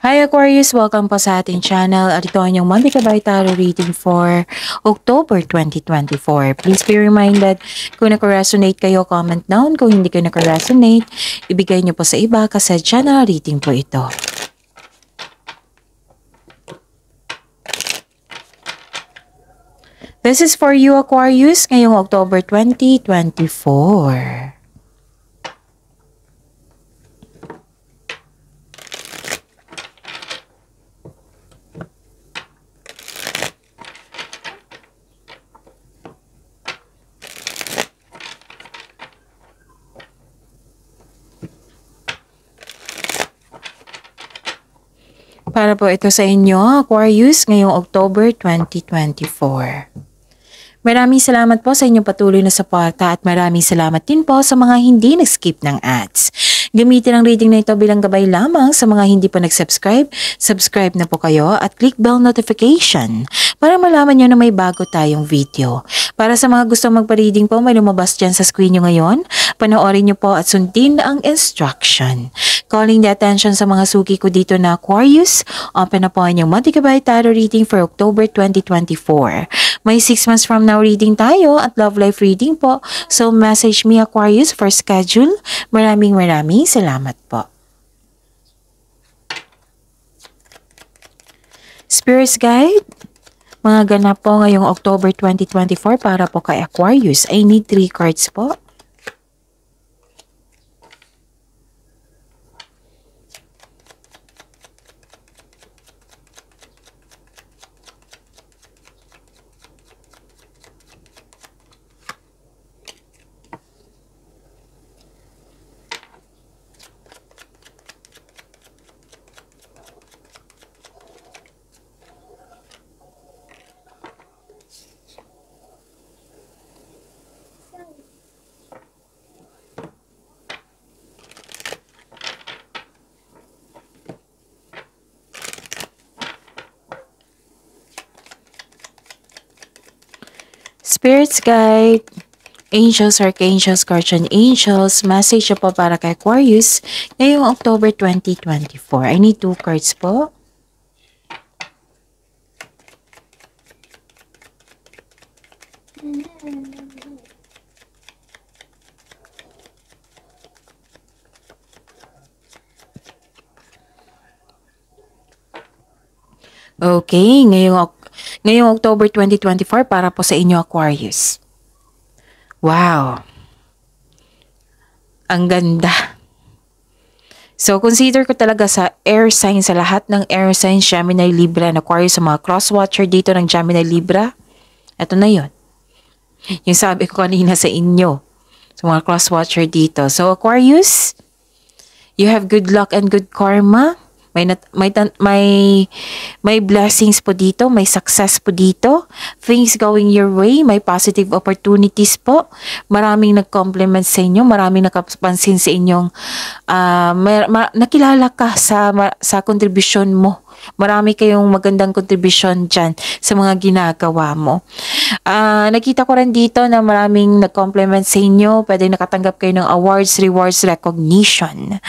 Hi Aquarius! Welcome po sa ating channel at ito ang inyong monthly Kabay Tarot reading for October 2024. Please be reminded, kung naka-resonate kayo, comment down. Kung hindi kayo naka-resonate, ibigay nyo po sa iba kasi channel reading po ito. This is for you Aquarius ngayong October 2024. Para po ito sa inyo, Aquarius, ngayong October 2024. Maraming salamat po sa inyong patuloy na suporta at maraming salamat din po sa mga hindi nag-skip ng ads. Gamitin ang reading na ito bilang gabay lamang sa mga hindi pa nag-subscribe. Subscribe na po kayo at click bell notification para malaman nyo na may bago tayong video. Para sa mga gustong magpa-reading po, may lumabas dyan sa screen nyo ngayon. Panoorin nyo po at sundin ang instruction. Calling the attention sa mga suki ko dito na Aquarius, open na po ang inyong monthly Kabay Tarot reading for October 2024. May 6 months from now reading tayo at love life reading po. So message me Aquarius for schedule. Maraming salamat po. Spirits Guide, mga ganap po ngayong October 2024 para po kay Aquarius. I need 3 cards po. Spirits Guide, Angels, Archangels, Guardian Angels, message po para kay Aquarius ngayong October 2024. I need 2 cards po. Okay, ngayong October 2024 para po sa inyo Aquarius. Wow! Ang ganda! So, consider ko talaga sa air sign, sa lahat ng air signs, Gemini, Libra, and Aquarius, sa mga cross-watcher dito ng Gemini, Libra. Ito na yon. Yung sabi ko kanina sa inyo, sa mga cross-watcher dito. So, Aquarius, you have good luck and good karma. May blessings po dito, may success po dito, things going your way, may positive opportunities po, maraming nag-compliment sa inyo, maraming nakapansin sa inyong, nakilala ka sa contribution mo. Marami kayong magandang contribution dyan sa mga ginagawa mo. Nakita ko rin dito na maraming nag-compliment sa inyo, pwede nakatanggap kayo ng awards, rewards, recognition.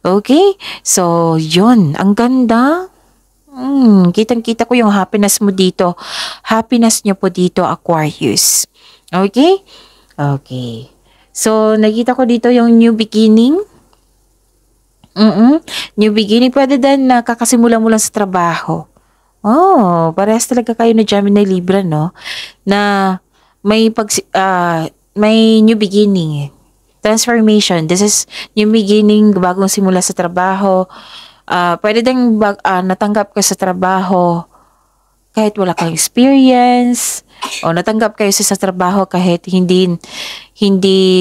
Okay? So, yun. Ang ganda. Kitang-kita ko yung happiness mo dito. Happiness nyo po dito, Aquarius. Okay? Okay. So, nakita ko dito yung new beginning. New beginning. Pwede din na kakasimula mo lang sa trabaho. Oh, parehas talaga kayo na Gemini Libra, no? Na may new beginning. Transformation. This is new beginning, bagong simula sa trabaho. Pwede din natanggap ka sa trabaho kahit wala kang experience, o natanggap kayo sa trabaho kahit hindi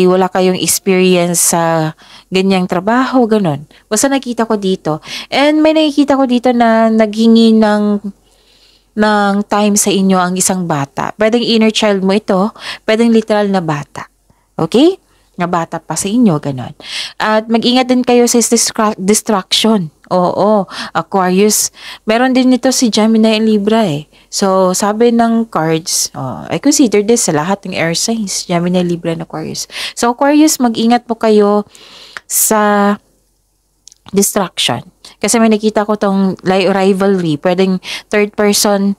wala kayong experience sa ganyang trabaho, ganun. Basta nakita ko dito. And may nakikita ko dito na naghingi ng time sa inyo ang isang bata. Pwedeng inner child mo ito, pwedeng literal na bata. Okay? Na bata pa sa inyo, ganon. At mag-ingat din kayo sa distraction. Oo, Aquarius. Meron din ito si Gemini and Libra eh. So, sabi ng cards, I consider this sa lahat ng air signs, Gemini, Libra, and Aquarius. So, Aquarius, mag-ingat po kayo sa distraction. Kasi may nakita ko tong rivalry. Pwedeng third person,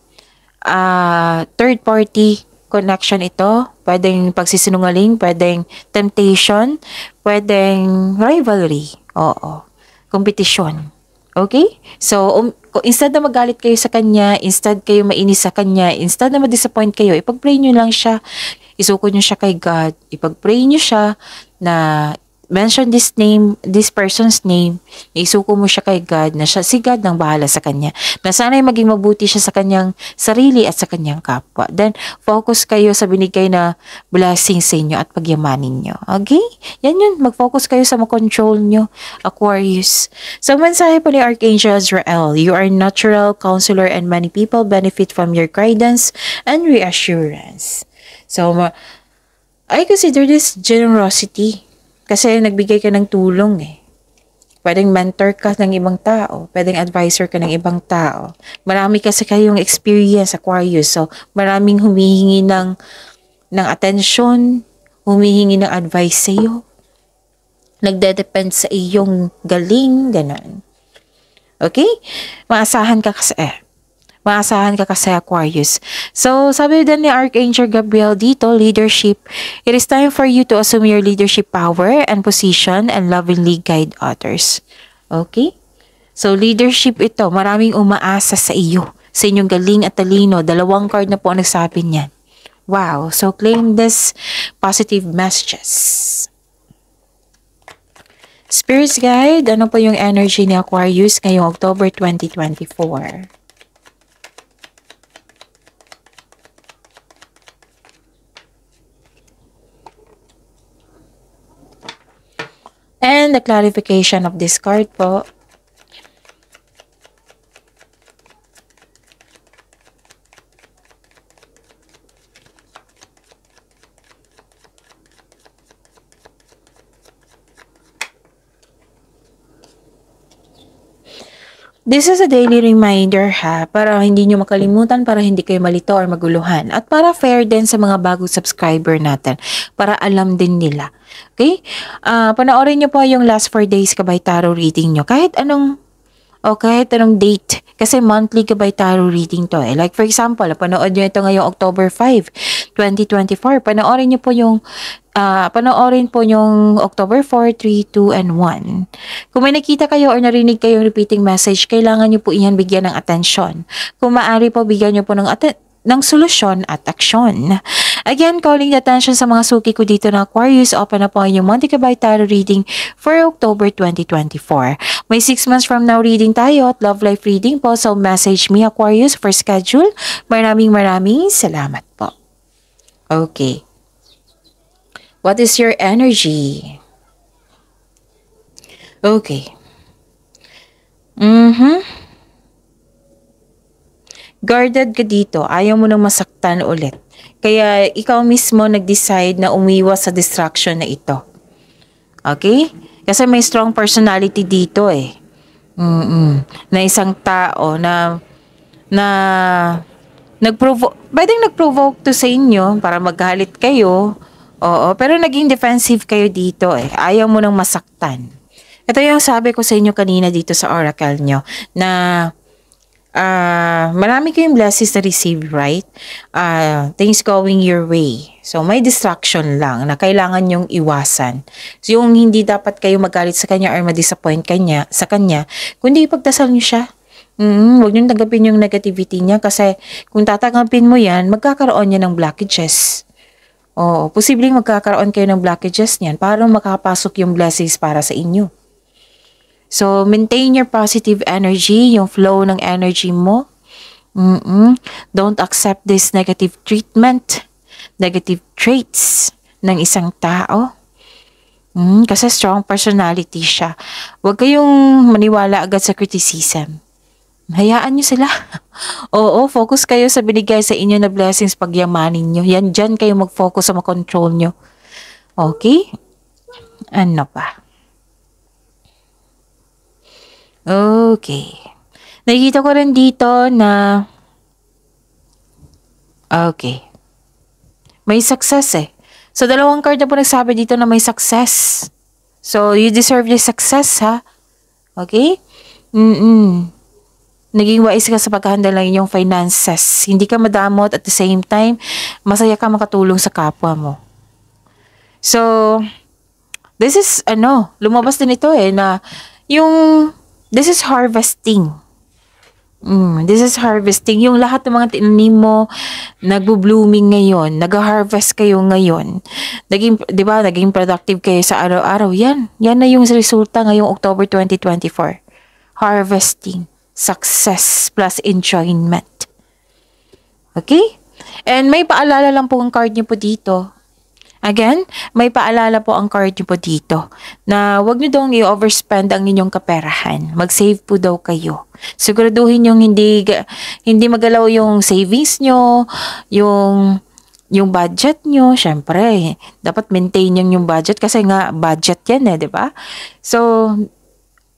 third party connection ito. Pwedeng pagsisinungaling, pwedeng temptation, pwedeng rivalry. Oo. Kompetisyon. Okay? So, instead na magalit kayo sa kanya, instead kayo mainis sa kanya, instead na ma-disappoint kayo, ipag-pray nyo lang siya. Isuko nyo siya kay God. Ipag-pray nyo siya na mention this person's name, isuko mo siya kay God na siya, si God nang bahala sa kanya. Na sana'y maging mabuti siya sa kanyang sarili at sa kanyang kapwa. Then, focus kayo sa binigay na blessing sa inyo at pagyamanin nyo. Okay? Yan yun. Mag-focus kayo sa makontrol nyo, Aquarius. So, mensahe po ni Archangel Azrael, you are natural counselor and many people benefit from your guidance and reassurance. So, I consider this generosity. Kasi nagbigay ka ng tulong eh. Pwedeng mentor ka ng ibang tao. Pwedeng advisor ka ng ibang tao. Marami kasi kayong experience, Aquarius. So, maraming humihingi ng attention, humihingi ng advice sa iyo. Nagde-depend sa iyong galing, gano'n. Okay? Maasahan ka kasi Aquarius. So, sabi din ni Archangel Gabriel dito, leadership. It is time for you to assume your leadership power and position and lovingly guide others. Okay? So, leadership ito. Maraming umaasa sa iyo. Sa inyong galing at talino. 2 card na po ang nagsabi niyan. Wow. So, claim this positive messages. Spirits Guide, ano po yung energy ni Aquarius ngayong October 2024? And the clarification of this card po. This is a daily reminder para hindi nyo makalimutan, para hindi kayo malito or maguluhan. At para fair din sa mga bagong subscriber natin, para alam din nila. Okay? Panoorin nyo po yung last 4 days Kabay Tarot reading nyo. Kahit anong date. Kasi monthly Kabay Tarot reading to eh. Like for example, panood nyo ito ngayong October 5, 2024. Panoorin po yung October 4, 3, 2, and 1. Kung may nakita kayo or narinig kayong repeating message, kailangan nyo po iyan bigyan ng atensyon. Kung maaari po, bigyan nyo po ng solusyon at aksyon. Again, calling the attention sa mga suki ko dito na Aquarius, open na po yung Monte Kabay Tarot reading for October 2024. May 6 months from now reading tayo at love life reading po. So message me Aquarius for schedule. Maraming salamat po. Okay. What is your energy? Okay. Guarded ka dito. Ayaw mo nang masaktan ulit. Kaya ikaw mismo nag-decide na umiwas sa distraction na ito. Okay? Kasi may strong personality dito eh. Na isang tao na nag-provoke to sa inyo para maghalit kayo. Oo, pero naging defensive kayo dito eh. Ayaw mo nang masaktan. Ito yung sabi ko sa inyo kanina dito sa oracle nyo na marami kayong blessings na receive, right? Things going your way. So, may distraction lang na kailangan yung iwasan. So, yung hindi dapat kayo magalit sa kanya or ma-disappoint sa kanya, kundi ipagdasal nyo siya. Huwag nyo tanggapin yung negativity niya kasi kung tatanggapin mo yan, magkakaroon niya ng blockages. Oo, posibleng magkakaroon kayo ng blockages niyan para makapasok yung blessings para sa inyo. So, maintain your positive energy, yung flow ng energy mo. Don't accept this negative treatment, negative traits ng isang tao. Kasi strong personality siya. Huwag kayong maniwala agad sa criticism. Hayaan nyo sila. Oo, focus kayo sa binigay sa inyo na blessings, pagyamanin nyo. Yan, dyan kayo mag-focus sa makontrol nyo. Okay? Ano pa? Okay. Nakikita ko rin dito na okay. May success eh. So, 2 card na po nagsabi dito na may success. So, you deserve the success ha. Okay? Mm. Naging wise ka sa paghahandle ng inyong finances. Hindi ka madamot at the same time, masaya ka makatulong sa kapwa mo. So, this is, lumabas din ito na yung, this is harvesting. This is harvesting. Yung lahat ng mga tinanim mo, nagbo-blooming ngayon, nag-harvest kayo ngayon. Di ba, naging productive kayo sa araw-araw. Yan na yung resulta ngayong October 2024. Harvesting, success plus enjoyment. Okay? And may paalala lang po ang card niyo po dito. Again, may paalala po ang card niyo po dito na huwag niyo daw i-overspend ang inyong kaperahan. Mag-save po daw kayo. Siguraduhin yung hindi magalaw yung savings niyo, yung budget niyo. Syempre, dapat maintain yung budget kasi nga budget yan di ba? So,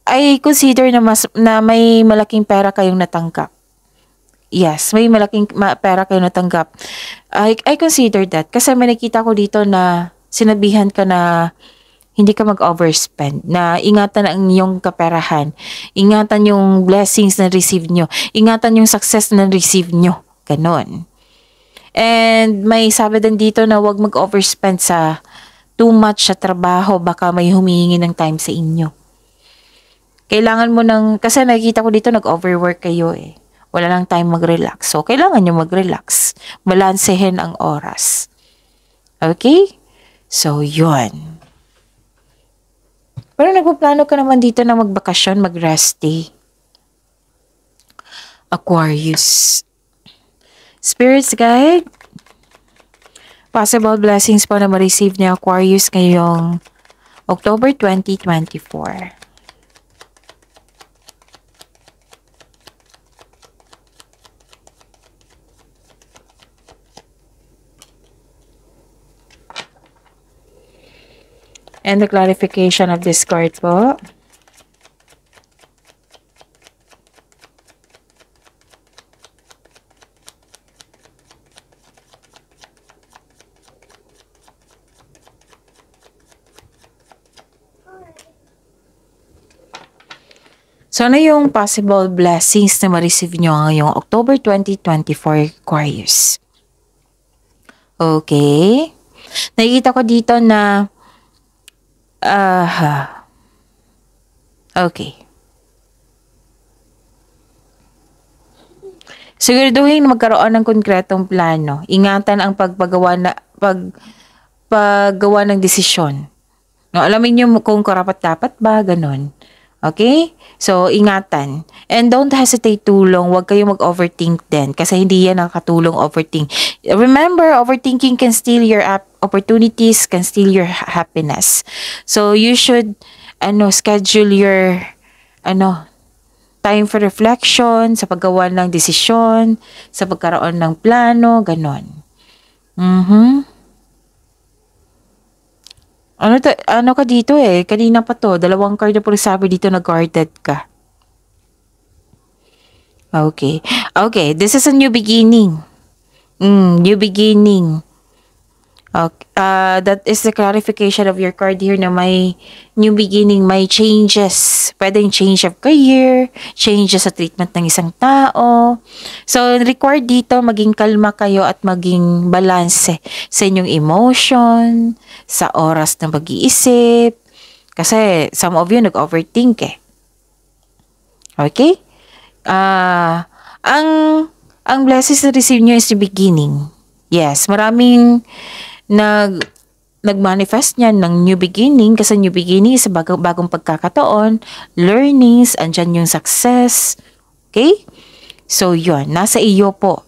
I consider na may malaking pera kayong natanggap. Yes, may malaking pera kayo natanggap. I consider that. Kasi may nakita ko dito na sinabihan ka na hindi ka mag-overspend. Na ingatan ang iyong kaperahan. Ingatan yung blessings na receive nyo. Ingatan yung success na receive nyo. Ganon. And may sabi din dito na huwag mag-overspend sa too much sa trabaho. Baka may humihingi ng time sa inyo. Kailangan mo kasi nakikita ko dito nag-overwork kayo Wala lang time mag-relax. So, kailangan nyo mag-relax. Balansehin ang oras. Okay? So, yun. Pero nagpaplano ka naman dito na magbakasyon, mag-rest day. Aquarius. Spirits guide. Possible blessings po na ma-receive ni Aquarius ngayong October 2024. And the clarification of this card po. So, ano yung possible blessings na ma-receive nyo ngayong October 2024 Aquarius? Okay. Nakikita ko dito na okay. Siguraduhin na magkaroon ng konkretong plano. Ingatan ang paggawa ng desisyon. No, alamin niyo kung karapat-dapat ba, ganun. Okay? So, ingatan. And don't hesitate tulong. Huwag kayong mag-overthink din. Kasi hindi yan nakatulong overthink. Remember, overthinking can steal your opportunities, can steal your happiness. So, you should, schedule your, time for reflection, sa paggawa ng desisyon, sa pagkaroon ng plano, ganon. Ano ka dito kanina pa to, dalawang card na po sabi dito na guarded ka. Okay. Okay, this is a new beginning. New beginning. Okay. That is the clarification of your card here na may new beginning, may changes. Pwedeng change of career, changes sa treatment ng isang tao. So, required dito maging kalma kayo at maging balanse sa inyong emotion, sa oras na mag-iisip. Kasi some of you nag-overthink Okay? Ang blessings na receive nyo is the beginning. Yes, maraming nag-manifest niyan ng new beginning kasi new beginning is bagong pagkakataon, learnings, andyan yung success. Okay? So, yun. Nasa iyo po,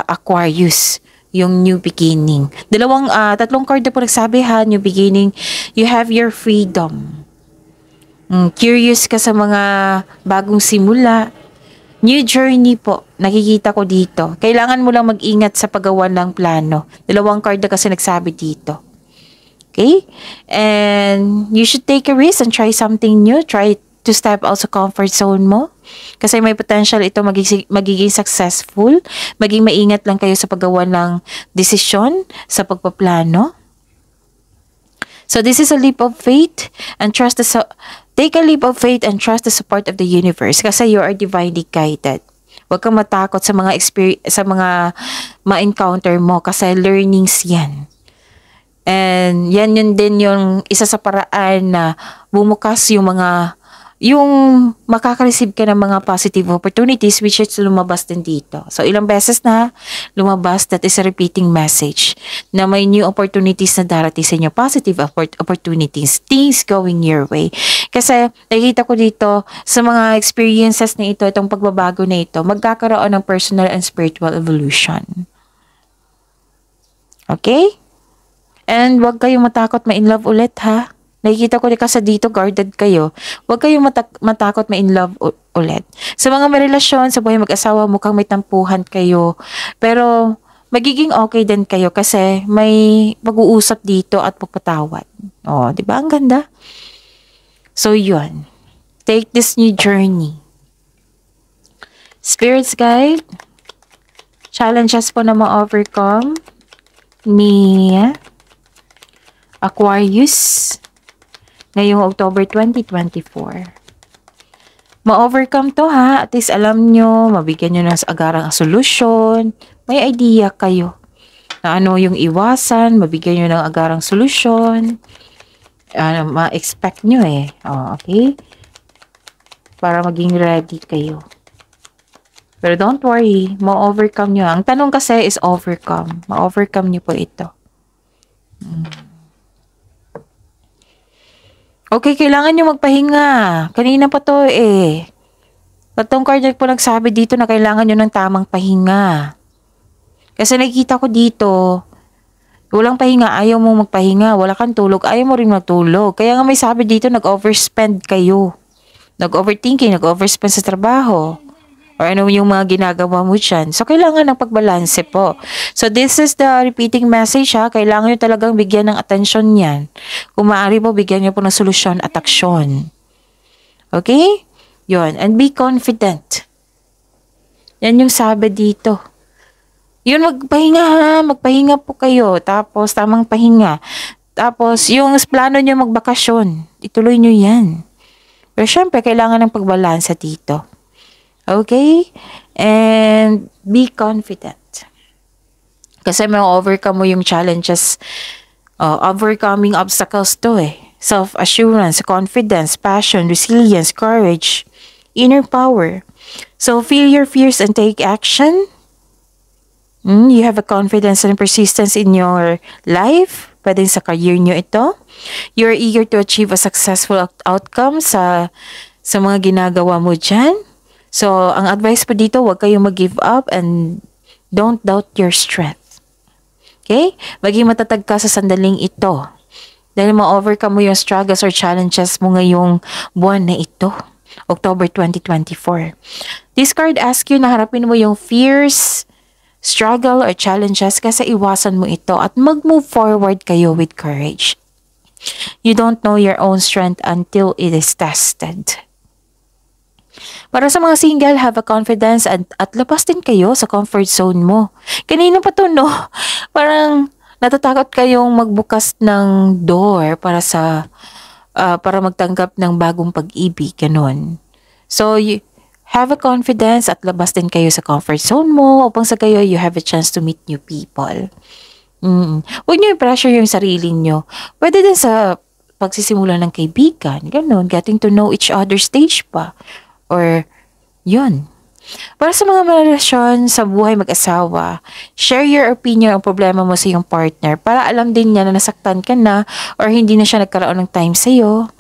Aquarius, yung new beginning. Tatlong card na po nagsabi new beginning, you have your freedom. Curious ka sa mga bagong simula. New journey po, nakikita ko dito. Kailangan mo lang mag-ingat sa paggawa ng plano. Dalawang card na kasi nagsabi dito. Okay? And you should take a risk and try something new. Try to step out sa comfort zone mo. Kasi may potential ito magiging successful. Maging maingat lang kayo sa paggawa ng desisyon, sa pagpaplano. So this is a leap of faith and trust Take a leap of faith and trust the support of the universe kasi you are divinely guided. Huwag kang matakot sa mga sa mga ma-encounter mo kasi learnings yan. And yan yun din yung isa sa paraan na bumukas yung makaka-receive ka ng mga positive opportunities which is lumabas din dito. So, ilang beses na lumabas, that is a repeating message na may new opportunities na darating sa inyo, positive opportunities, things going your way. Kasi, nakikita ko dito, sa mga experiences na ito, itong pagbabago na ito, magkakaroon ng personal and spiritual evolution. Okay? And huwag kayong matakot ma-in love ulit, ha? Nakikita ko kasi dito, guarded kayo. Huwag kayong matakot ma-in love ulit. Sa mga may relasyon, sa buhay mag-asawa, mukhang may tampuhan kayo. Pero, magiging okay din kayo kasi may pag-uusap dito at pagpatawad. Oh, di ba? Ang ganda. So, yun. Take this new journey. Spirits guide. Challenges po na ma-overcome ni Aquarius ngayong October 2024. Ma-overcome to, ha. At least alam nyo, mabigyan nyo ng agarang solusyon. May idea kayo na ano yung iwasan, mabigyan nyo ng agarang solusyon. Ma-expect nyo eh. Oh, okay? Para maging ready kayo. Pero don't worry, ma-overcome nyo. Ang tanong kasi is overcome. Ma-overcome nyo po ito. Okay, kailangan nyo magpahinga. Kanina pa to eh. Tatong card po nagsabi dito na kailangan nyo ng tamang pahinga. Kasi nakikita ko dito, walang pahinga, ayaw mo magpahinga, wala kang tulog, ayaw mo rin magtulog. Kaya nga may sabi dito, nag-overspend kayo. Nag-overthinking, nag-overspend sa trabaho. Or ano yung mga ginagawa mo dyan. So, kailangan ng pagbalanse po. So, this is the repeating message, ha. Kailangan nyo talagang bigyan ng atensyon yan. Kung maaari po, bigyan nyo po ng solusyon at aksyon. Okay? Yun. And be confident. Yan yung sabi dito. Yun, magpahinga, ha. Magpahinga po kayo. Tapos, tamang pahinga. Tapos, yung plano nyo magbakasyon, ituloy nyo yan. Pero, syempre, kailangan ng pagbalanse dito. Okay? And be confident. Kasi may overcome mo yung challenges. Overcoming obstacles to eh. Self-assurance, confidence, passion, resilience, courage, inner power. So, feel your fears and take action. You have a confidence and persistence in your life. Pwedeng sa career nyo ito. You're eager to achieve a successful outcome sa mga ginagawa mo dyan. So, ang advice pa dito, huwag kayong mag-give up and don't doubt your strength. Okay? Maging matatag ka sa sandaling ito. Dahil ma-overcome mo yung struggles or challenges mo ngayong buwan na ito, October 2024. This card asks you na harapin mo yung fears, struggle, or challenges kasi iwasan mo ito at mag-move forward kayo with courage. You don't know your own strength until it is tested. Para sa mga single, have a confidence at labas din kayo sa comfort zone mo. Kanina pa to, no? Parang natatakot kayong magbukas ng door para para magtanggap ng bagong pag-ibig, ganun. So, have a confidence at labas din kayo sa comfort zone mo upang sa kayo, you have a chance to meet new people. Huwag nyo i-pressure yung sarili nyo. Pwede din sa pagsisimula ng kaibigan, ganun, getting to know each other stage pa. Or, yun. Para sa mga relasyon sa buhay mag-asawa, share your opinion o problema mo sa iyong partner para alam din niya na nasaktan ka na or hindi na siya nagkaroon ng time sa'yo.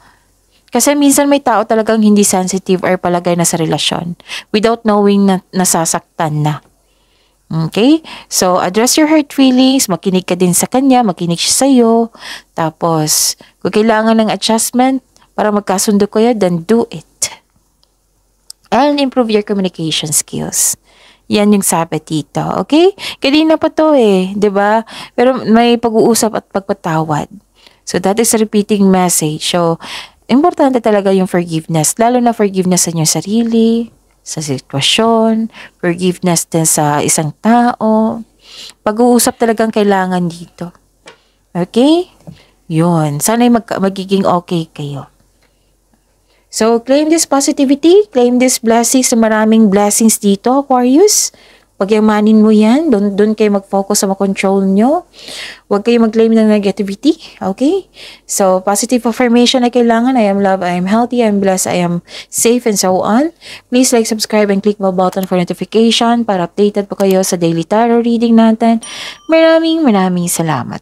Kasi minsan may tao talagang hindi sensitive or palagay na sa relasyon without knowing na nasasaktan na. Okay? So, address your hurt feelings, makinig ka din sa kanya, makinig siya sa'yo. Tapos, kung kailangan ng adjustment para magkasundo kayo, then do it. And improve your communication skills. Yan yung sabi dito. Okay? Kanina pa to eh. 'Di ba? Pero may pag-uusap at pagpatawad. So, that is a repeating message. So, importante talaga yung forgiveness. Lalo na forgiveness sa inyong sarili, sa sitwasyon, forgiveness din sa isang tao. Pag-uusap talagang kailangan dito. Okay? Yun. Sana'y magiging okay kayo. So, claim this positivity, claim this blessings, maraming blessings dito, Aquarius. Pagyamanin mo yan, doon kayo mag-focus sa control nyo. Huwag kayo mag-claim ng negativity, okay? So, positive affirmation na kailangan. I am loved, I am healthy, I am blessed, I am safe, and so on. Please like, subscribe, and click the button for notification para updated po kayo sa daily tarot reading natin. Maraming salamat.